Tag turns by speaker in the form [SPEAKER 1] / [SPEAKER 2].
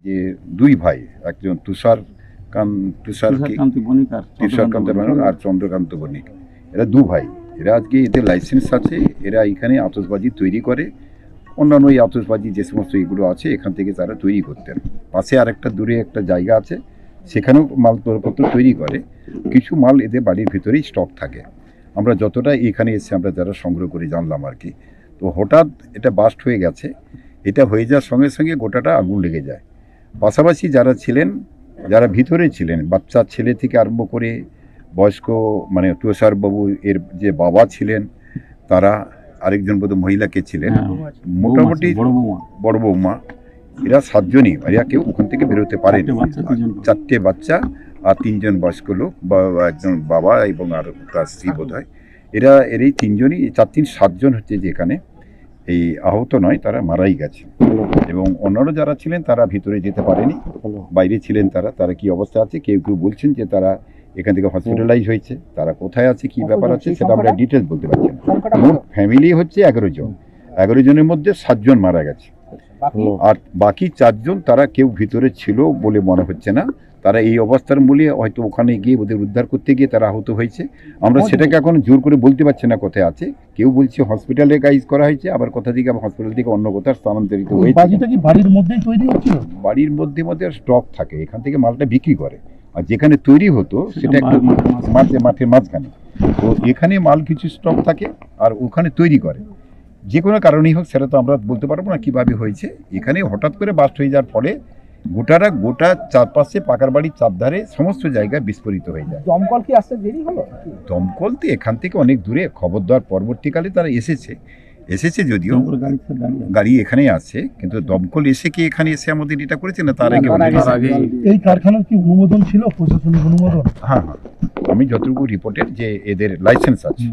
[SPEAKER 1] যে দুই ভাই, একজন তুষারকান্ত বণিক আর চন্দ্রকান্ত বণিক, এরা দু ভাই। এরা আজকে এদের লাইসেন্স আছে, এরা এখানে আতশবাজি তৈরি করে। অন্যান্য এই আতশবাজি যে সমস্ত এগুলো আছে এখান থেকে তারা তৈরি করতেন। পাশে আরেকটা দূরে একটা জায়গা আছে, সেখানেও মালপত্র তৈরি করে। কিছু মাল এদের বাড়ির ভিতরেই স্টক থাকে। আমরা যতটা এখানে এসে আমরা যারা সংগ্রহ করে জানলাম আর কি। তো হঠাৎ এটা বাস্ট হয়ে গেছে। এটা হয়ে যাওয়ার সঙ্গে সঙ্গে গোটাটা আগুন লেগে যায়। পাশাপাশি যারা ছিলেন, যারা ভিতরে ছিলেন, বাচ্চা ছেলে থেকে আরম্ভ করে বয়স্ক, মানে তুষারবাবু এর যে বাবা ছিলেন, তারা আরেকজন বোধ মহিলাকে ছিলেন, মোটামুটি বড় বৌমা, এরা 7 জনই। এরা কেউ ওখান থেকে বেরোতে পারেন। 4টে বাচ্চা আর 3 জন বয়স্ক লোক, বা একজন বাবা এবং আর তার স্ত্রী বোধ হয়। এর এই 3 জনই, 4-3-7 জন হচ্ছে যে এখানে এই আহত নয়, তারা মারাই গেছে। এবং অন্যান্য যারা ছিলেন তারা ভিতরে যেতে পারেনি, বাইরে ছিলেন। তারা কি অবস্থা আছে, কেউ কেউ বলছেন যে তারা এখান থেকে হসপিটালাইজ হয়েছে। তারা কোথায় আছে, কি ব্যাপার আছে, সেটা আমরা ডিটেলস বলতে পারছি না। মোট ফ্যামিলি হচ্ছে 11 জন। 11 জনের মধ্যে 7 জন মারা গেছে, আর বাকি 4 জন তারা কেউ ভিতরে ছিল বলে মনে হচ্ছে না। তারা এই অবস্থার মূলে হয়তো ওখানে গিয়ে ওদের উদ্ধার করতে গিয়ে তারা আহত হয়েছে। আমরা সেটাকে এখন জোর করে বলতে পারছি না কোথায় আছে। কেউ বলছে হসপিটালে গাইজ করা হয়েছে, আবার কোথা থেকে হসপিটাল থেকে অন্য কোথাও স্থানান্তরিত হয়েছে।
[SPEAKER 2] বাড়ির মধ্যেই তৈরি হচ্ছিল,
[SPEAKER 1] বাড়ির মধ্যে স্টক থাকে, এখান থেকে মালটা বিক্রি করে। আর যেখানে তৈরি হতো সেটা একটু মাঠের মাঝখানে। তো এখানে মাল কিছু স্টক থাকে আর ওখানে তৈরি করে। যে কোনো কারণেই হোক, সেটা তো আমরা বলতে পারবো না কীভাবে হয়েছে। এখানে হঠাৎ করে বাস্ট হয়ে যাওয়ার ফলে গোটা চারপাশে পাকার বাড়ির চারধারে সমস্ত জায়গায় বিস্ফোরিত হয়ে যায়।
[SPEAKER 2] দমকল কি আসতে দেরি হলো?
[SPEAKER 1] দমকল তো এখান থেকে অনেক দূরে, খবর দেওয়ার পরবর্তীকালে তারা এসেছে যদিও গাড়ি এখানেই আছে, কিন্তু দমকল এসে কি এখানে এসে আমাদের এটা করেছে না, তার আগে
[SPEAKER 2] এই কারখানার কি অনুমোদন ছিল, প্রশাসনিক অনুমোদন?
[SPEAKER 1] হ্যাঁ, আমি যতটুকু রিপোর্টের যে এদের লাইসেন্স আছে।